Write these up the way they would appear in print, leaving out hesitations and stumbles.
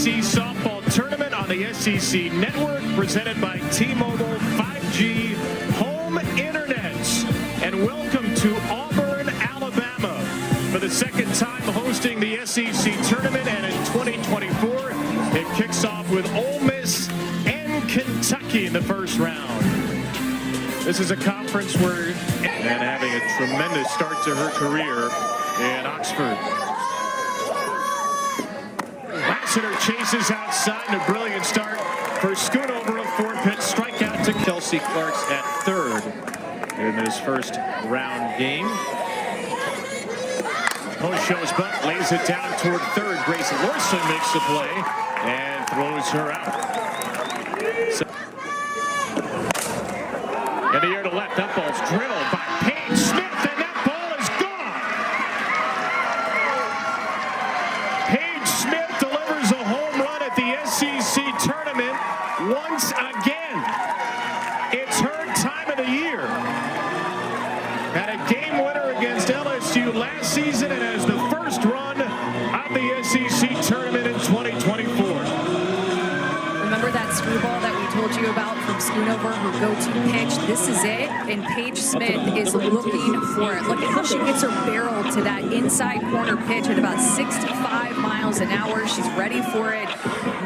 SEC softball tournament on the SEC network, presented by T-Mobile 5G home internet. And welcome to Auburn, Alabama, for the second time hosting the SEC tournament. And in 2024, it kicks off with Ole Miss and Kentucky in the first round. This is a conference where, and having a tremendous start to her career in Oxford. Lassiter chases outside, and a brilliant start for Schoonover. A 4-pitch strikeout to Kelsey Clarks at third in this first round game. Post shows bunt, lays it down toward third. Grace Lorson makes the play and throws her out. In the air to left, that ball's drilled by Paige Smith, and that ball is gone. Paige Smith delivers a home run at the SEC tournament once again. It's her time of the year. Had a game winner against LSU last season and has the first run of the SEC tournament in 2024. Remember that screwball that we told you about from Schoonover, her go-to pitch? This is it, and Paige Smith is looking for it. Look at how she gets her barrel to that inside corner pitch at about 65 miles an hour. She's ready for it,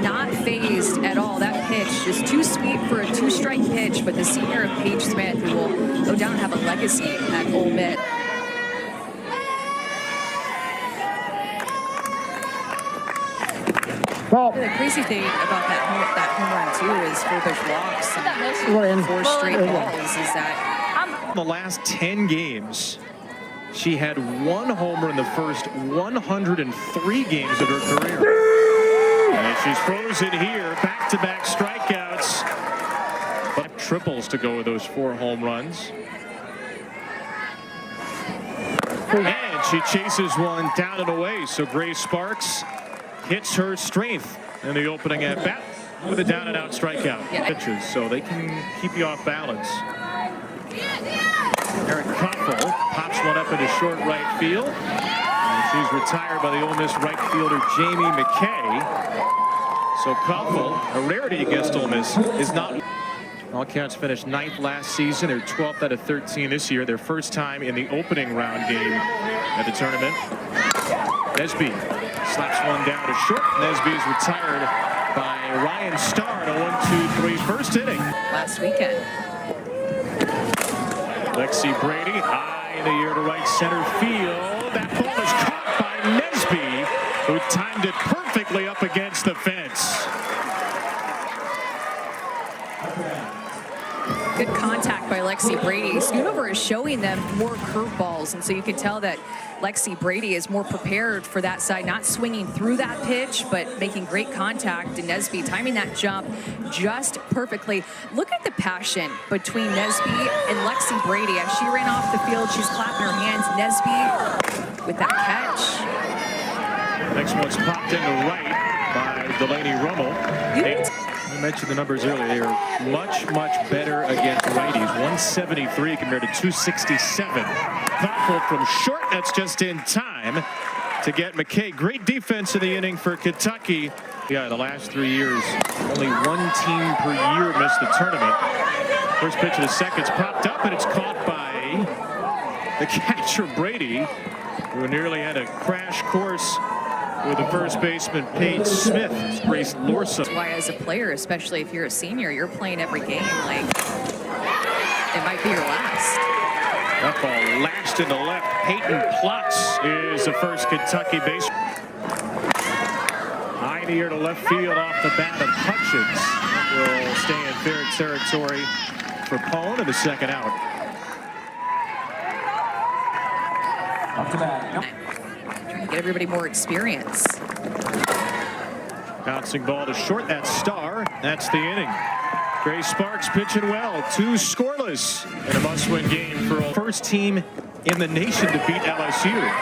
not phased at all. That pitch just too sweet for a two-strike pitch, but the senior of Paige Smith, who will go down and have a legacy at Ole Miss. Well, the crazy thing about that home run too is for those walks and 4 straight balls is that in the last 10 games, she had 1 homer in the first 103 games of her career. And she's frozen here, back-to-back strikeouts, but triples to go with those 4 home runs. And she chases one down and away, so Grace Sparks hits her strength in the opening at bat with a down and out strikeout. Pitches, so they can keep you off balance. Erin Koffel pops one up into short right field. And she's retired by the Ole Miss right fielder Jamie McKay. So Koffel, a rarity against Ole Miss, is not. Wildcats finished 9th last season. They're 12th out of 13 this year. Their first time in the opening round game at the tournament. Nesby slaps one down to short. Nesby is retired by Ryan Starr in a 1-2-3 first inning. Last weekend. Lexi Brady high in the air to right center field. That ball is caught by Nesby, who timed it perfectly up against the fence. Good contact by Lexi Brady. Schoonover is showing them more curveballs, and so you can tell that Lexi Brady is more prepared for that side, not swinging through that pitch, but making great contact. And Nesby timing that jump just perfectly. Look at the passion between Nesby and Lexi Brady. As she ran off the field, she's clapping her hands. Nesby with that catch. Next one's popped into right by Delaney Rummel. I mentioned the numbers earlier. They are much better against righties. 173 compared to 267. Thoughtful from short. That's just in time to get McKay. Great defense in the inning for Kentucky. Yeah, the last 3 years, only 1 team per year missed the tournament. First pitch of the second's popped up, and it's caught by the catcher Brady, who nearly had a crash course with the first baseman Paige Smith. Grace Lorson. That's why, as a player, especially if you're a senior, you're playing every game like it might be your last. That ball lashed into left. Peyton Plotz is the first Kentucky base. High in the air to left field off the bat of Hutchins. Will stay in fair territory for Pone in the second out. up to bat. Trying to get everybody more experience. Bouncing ball to short. That's Starr. That's the inning. Grace Sparks pitching well. 2 scoreless in a must-win game for a first team in the nation to beat LSU.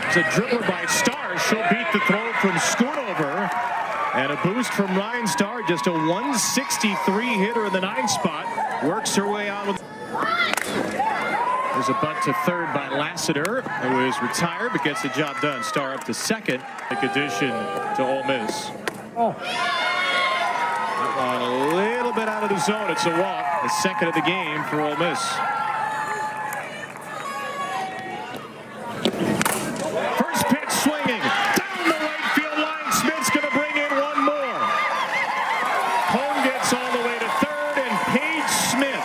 It's a dribbler by Starr. She'll beat the throw from Schoonover. And a boost from Ryan Starr. Just a 163 hitter in the 9 spot. Works her way on with. There's a bunt to third by Lassiter, who is retired but gets the job done. Starr up to second. Big addition to Ole Miss. That one a little bit out of the zone. It's a walk. The second of the game for Ole Miss. First pitch swinging down the right field line. Smith's going to bring in one more. Home gets all the way to third, and Paige Smith,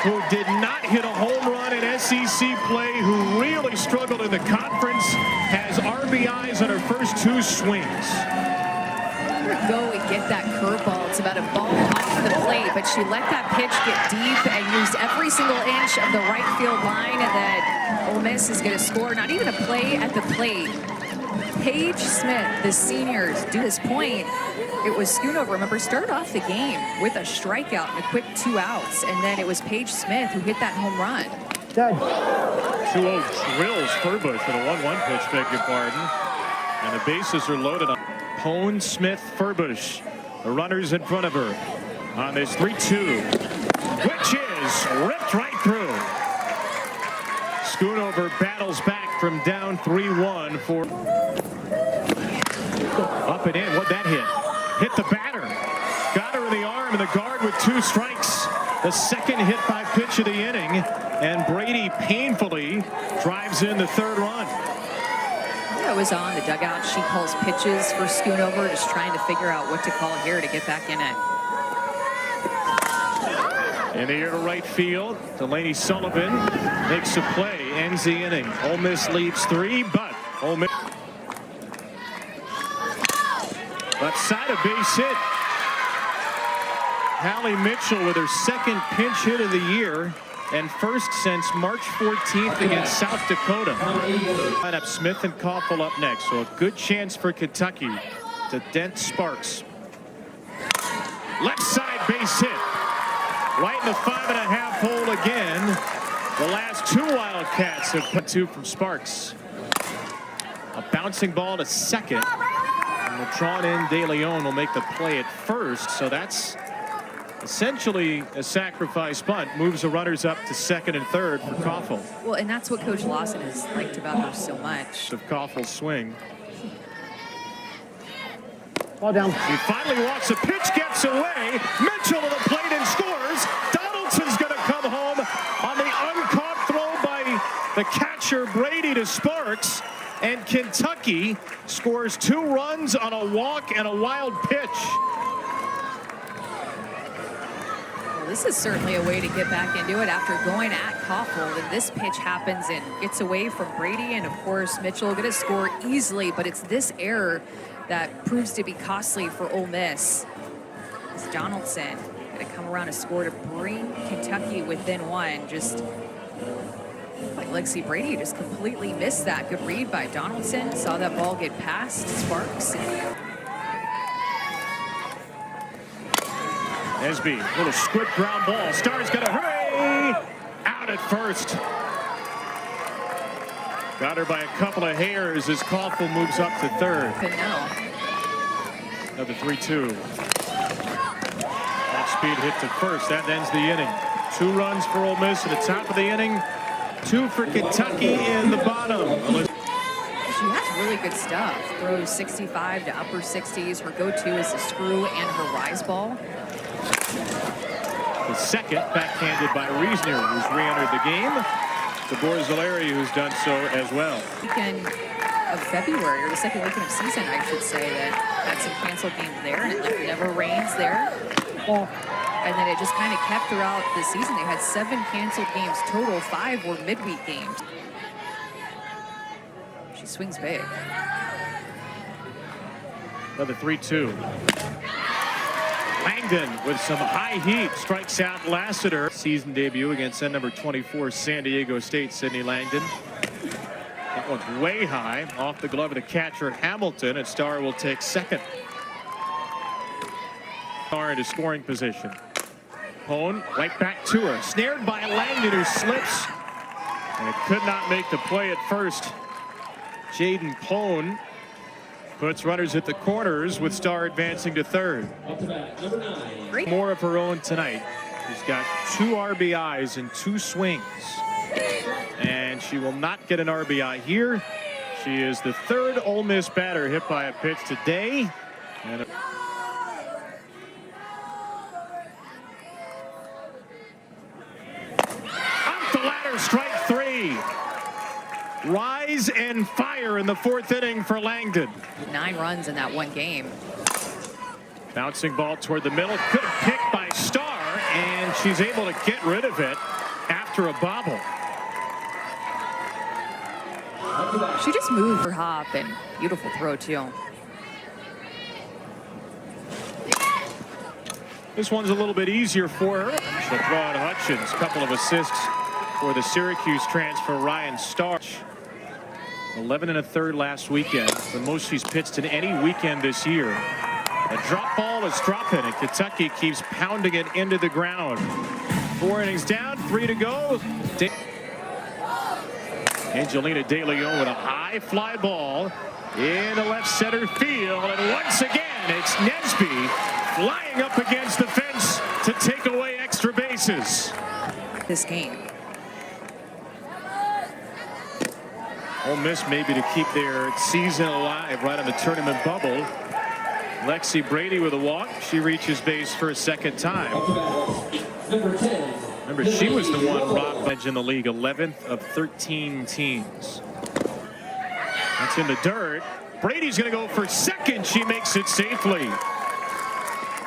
who did not hit a home run in SEC play, who really struggled in the conference, has RBIs on her first two swings. Go and get that curveball. It's about a ball off the plate, but she let that pitch get deep and used every single inch of the right field line, and then Ole Miss is going to score. Not even a play at the plate. Paige Smith, the seniors, to this point, it was Schoonover, remember, started off the game with a strikeout and a quick 2 outs, and then it was Paige Smith who hit that home run. 2-0 drills Furbush with a 1-1 pitch, beg your pardon. And the bases are loaded on Pone, Smith, Furbush. The runners in front of her on this 3-2, which is ripped right through. Schoonover battles back from down 3-1 for up and in. What'd that hit? Hit the batter. Got her in the arm, and the guard with 2 strikes. The second hit by pitch of the inning, and Brady painfully drives in the third run. It was on the dugout. She calls pitches for Schoonover, just trying to figure out what to call here to get back in it. In the air to right field, Delaney Sullivan makes a play, ends the inning. Ole Miss leads 3, but Ole Miss left side, a base hit. Hallie Mitchell with her second pinch hit of the year, and first since March 14th against South Dakota. Line up Smith and Koffel up next, so a good chance for Kentucky to dent Sparks. Left side base hit. Right in the 5.5 hole again. The last 2 Wildcats have put 2 from Sparks. A bouncing ball to second. And the drawn in De Leon will make the play at first, so that's essentially a sacrifice bunt. Moves the runners up to second and third for Koffel. Well, and that's what Coach Lawson has liked about her so much. Of Koffel's swing. Ball down. He finally walks, a pitch gets away. Mitchell to the plate and scores. Donaldson's going to come home on the uncaught throw by the catcher Brady to Sparks. And Kentucky scores 2 runs on a walk and a wild pitch. This is certainly a way to get back into it after going at Koffel. And this pitch happens and gets away from Brady. And of course, Mitchell going to score easily, but it's this error that proves to be costly for Ole Miss. It's Donaldson going to come around a score to bring Kentucky within 1. Just like Lexi Brady just completely missed that. Good read by Donaldson. Saw that ball get past Sparks. Esby, little squid ground ball. Stars got to hurry. Out at first. Got her by a couple of hairs as Koffel moves up to third. Another 3-2. That speed hit to first. That ends the inning. 2 runs for Ole Miss at the top of the inning. 2 for Kentucky in the bottom. She has really good stuff. Throws 65 to upper 60s. Her go-to is the screw and her rise ball. The second backhanded by Reisner, who's re-entered the game. To Borzilleri, who's done so as well. Weekend of February, or the second weekend of season, I should say, that had some canceled games there, and it never rains there. And then it just kind of kept throughout the season. They had 7 canceled games total. 5 were midweek games. She swings big. Another 3-2. Langdon with some high heat strikes out Lassiter. Season debut against number 24 San Diego State, Sydney Langdon. That one's way high off the glove of the catcher Hamilton, and Starr will take second. Starr into scoring position. Pone right back to her, snared by Langdon, who slips and it could not make the play at first. Jaden Pone puts runners at the corners with Starr advancing to third. More of her own tonight. She's got 2 RBIs in 2 swings. And she will not get an RBI here. She is the 3rd Ole Miss batter hit by a pitch today. And up the ladder, strike three. Rise and fire in the fourth inning for Langdon. 9 runs in that one game. Bouncing ball toward the middle. Good pick by Starr, and she's able to get rid of it after a bobble. She just moved her hop, and beautiful throw too. This one's a little bit easier for her. She'll throw out Hutchins. Couple of assists for the Syracuse transfer, Ryan Starr. 11 1/3 last weekend, the most she's pitched in any weekend this year. A drop ball is dropping, and Kentucky keeps pounding it into the ground. 4 innings down, 3 to go. Angelina De Leon with a high fly ball into left center field, and once again it's Nesby flying up against the fence to take away extra bases. This game. Ole Miss maybe to keep their season alive right on the tournament bubble. Lexi Brady with a walk. She reaches base for a second time. Number 10. Remember, she was the one robbed in the league, 11th of 13 teams. That's in the dirt. Brady's going to go for second. She makes it safely.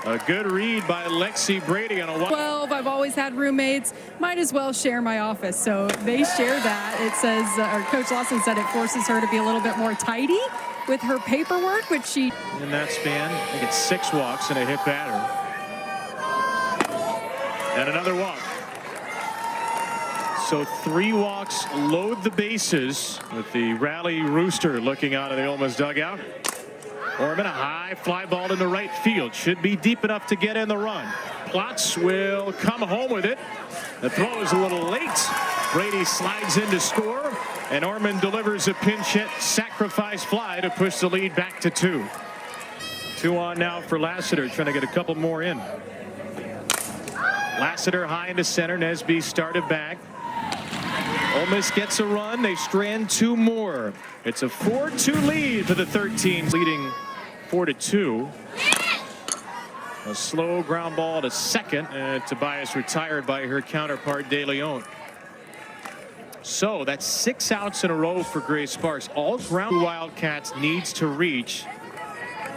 A good read by Lexi Brady on a 12. I've always had roommates. Might as well share my office. So they share that. It says, or Coach Lawson said it forces her to be a little bit more tidy with her paperwork, which she. In that span, I think it's 6 walks and a hit batter. And another walk. So 3 walks load the bases with the Rally Rooster looking out of the Ole Miss dugout. Orman, a high fly ball into right field. Should be deep enough to get in the run. Plotz will come home with it. The throw is a little late. Brady slides in to score, and Orman delivers a pinch hit sacrifice fly to push the lead back to 2. 2 on now for Lassiter, trying to get a couple more in. Lassiter high into center. Nesby started back. Ole Miss gets a run. They strand 2 more. It's a 4-2 lead for the 13, leading 4-2. A slow ground ball to second, and Tobias retired by her counterpart De Leon. So that's 6 outs in a row for Grace Sparks. All ground Wildcats needs to reach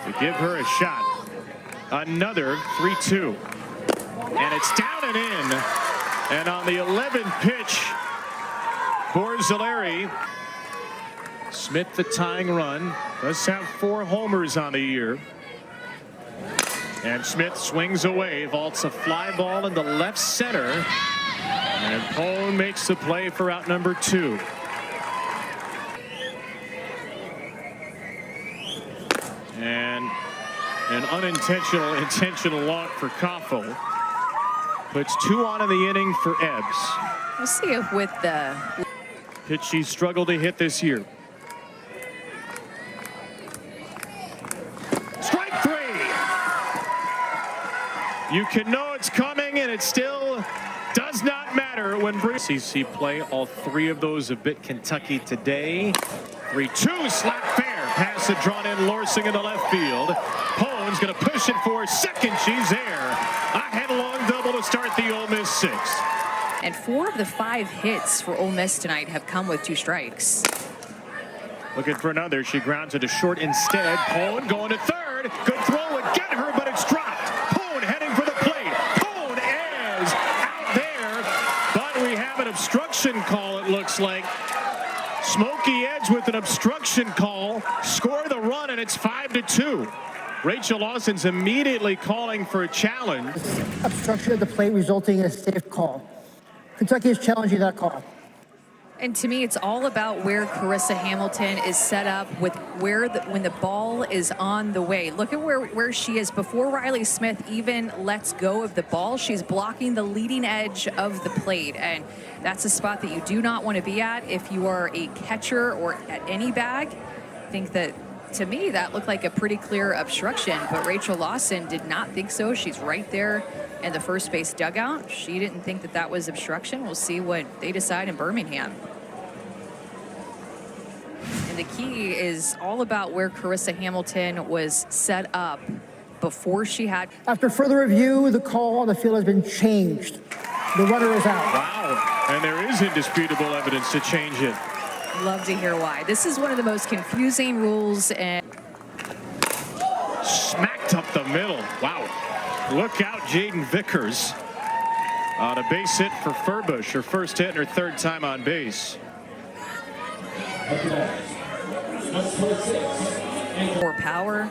to give her a shot. Another 3-2, and it's down and in. And on the 11th pitch, Borzilleri, Smith the tying run, does have 4 homers on the year. And Smith swings away, vaults a fly ball into left center. And Pone makes the play for out number 2. And an unintentional intentional walk for Koffel. Puts 2 on in the inning for Ebbs. We'll see if with the Pitch she struggled to hit this year. Strike 3. You can know it's coming, and it still does not matter when CC play. All 3 of those have bit Kentucky today. 3-2 slap fair. Pass it drawn in. Lorsing in the left field. Pone's going to push it for second. She's there. A headlong double to start the Ole Miss 6th. and 4 of the 5 hits for Ole Miss tonight have come with 2 strikes. Looking for another. She grounds it to short instead. Pone going to third. Good throw would get her, but it's dropped. Pone heading for the plate. Pone is out there, but we have an obstruction call, it looks like. Smokey Edge with an obstruction call. Score the run, and it's 5-2. Rachel Lawson's immediately calling for a challenge. Obstruction of the plate resulting in a safe call. Kentucky is challenging that call. And to me, it's all about where Carissa Hamilton is set up with where when the ball is on the way. Look at where she is before Riley Smith even lets go of the ball. She's blocking the leading edge of the plate, and that's a spot that you do not want to be at if you are a catcher or at any bag. I think that, to me, that looked like a pretty clear obstruction, but Rachel Lawson did not think so. She's right there in the first base dugout. She didn't think that that was obstruction. We'll see what they decide in Birmingham. And And the key is all about where Carissa Hamilton was set up before she had. After further review, the call on the field has been changed. The runner is out. Wow. And there is indisputable evidence to change it. Love to hear why. This is one of the most confusing rules. And Smacked up the middle. Wow. Look out, Jaden Vickers. On a base hit for Furbush. Her first hit and her third time on base. more power.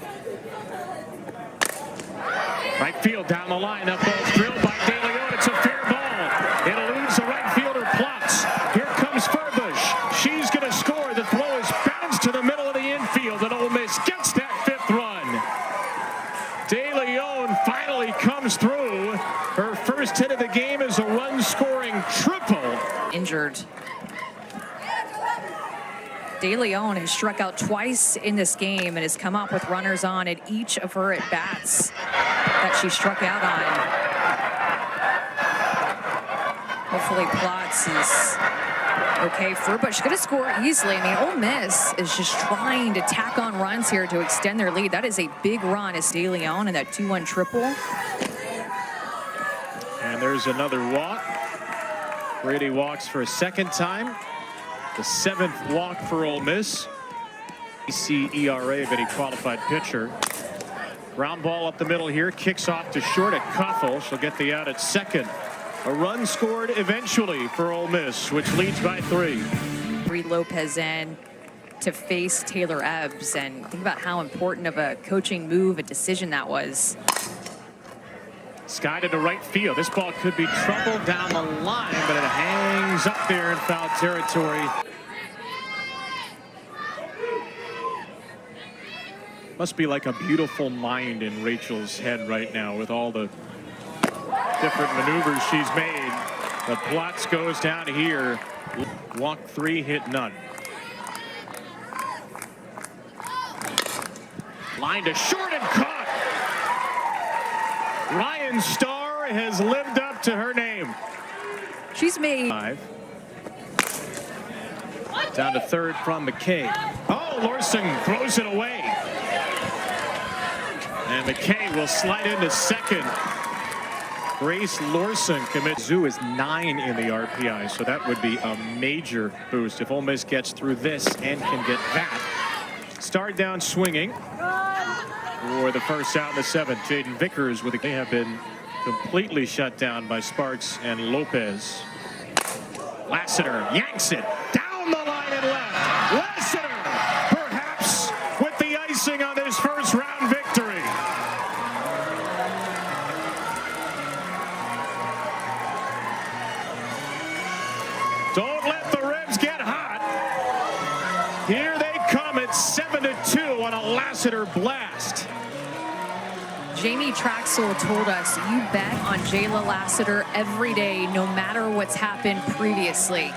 Right field down the line. That ball's drilled by De Leon. It's a fair ball. It eludes the right fielder Plotz. Here comes Furbush. She's going to score. The throw is bounced to the middle of the infield, and Ole Miss gets that fifth run. De Leon finally comes through. Her first hit of the game is a run-scoring triple. Injured. De Leon has struck out twice in this game and has come up with runners on at each of her at-bats that she struck out on. Hopefully Plotz is okay. Furbush going to score easily. I mean, Ole Miss is just trying to tack on runs here to extend their lead. That is a big run as De Leon in that 2-1 triple. And there's another walk. Brady walks for a second time. The 7th walk for Ole Miss. ERA of any qualified pitcher. Ground ball up the middle here. Kicks off to short at Koffel. She'll get the out at second. A run scored eventually for Ole Miss, which leads by 3. Bree Lopez in to face Taylor Ebbs, and think about how important of a coaching move, a decision that was. Sky to the right field. This ball could be troubled down the line, but it hangs up there in foul territory. Must be like a beautiful mind in Rachel's head right now with all the different maneuvers she's made. The Plotz goes down here. Walk 3, hit none. Line to short and caught. Ryan Starr has lived up to her name. She's made 5. Down to third from McKay. Oh, Lorson throws it away. And McKay will slide into second. Grace Lorson commits. Zoo is 9 in the RPI, so that would be a major boost if Ole Miss gets through this and can get that. Start down swinging for the first out in the 7th. Jaden Vickers with they have been completely shut down by Sparks and Lopez. Lassiter yanks it down the line and left. Lassiter perhaps with the icing on this first round victory. Don't let the Revs get hot. Here they come at 7-2 on a Lassiter blast. Jamie Traxel told us you bet on Jayla Lassiter every day, no matter what's happened previously.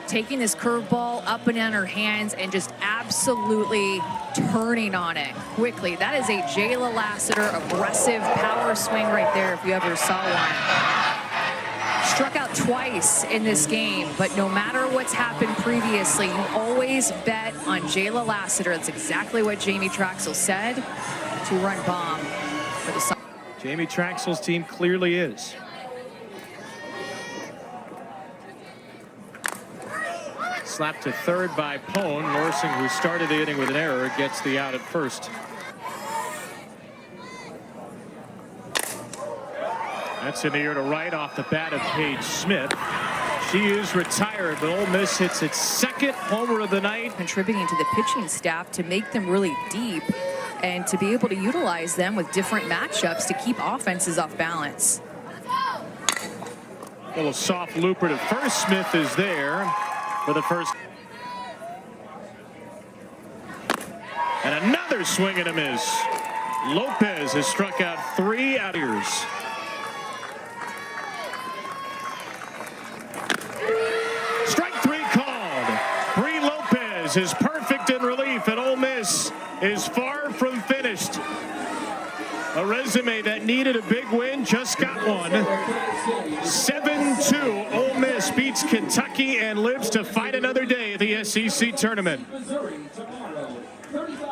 Taking this curveball up and down her hands and just absolutely turning on it quickly. That is a Jayla Lassiter aggressive power swing right there if you ever saw one. Struck out twice in this game, but no matter what's happened previously, you always bet on Jayla Lassiter. That's exactly what Jamie Traxel said. 2-run bomb for the Jamie Traxel's team clearly is. Slapped to third by Pone. Lorson, who started the inning with an error, gets the out at first. That's in the air to right off the bat of Paige Smith. She is retired, but Ole Miss hits its 2nd homer of the night. contributing to the pitching staff to make them really deep and to be able to utilize them with different matchups to keep offenses off balance. A little soft looper to first. Smith is there for the first. And another swing and a miss. Lopez has struck out 3 out of years. Strike 3 called. Bree Lopez is perfect in relief, and Ole Miss is far from finished. A resume that needed a big win, just got one. 7-2, Ole Miss beats Kentucky and lives to fight another day at the SEC tournament.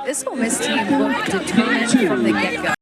This Ole Miss team looked determined from the get-go.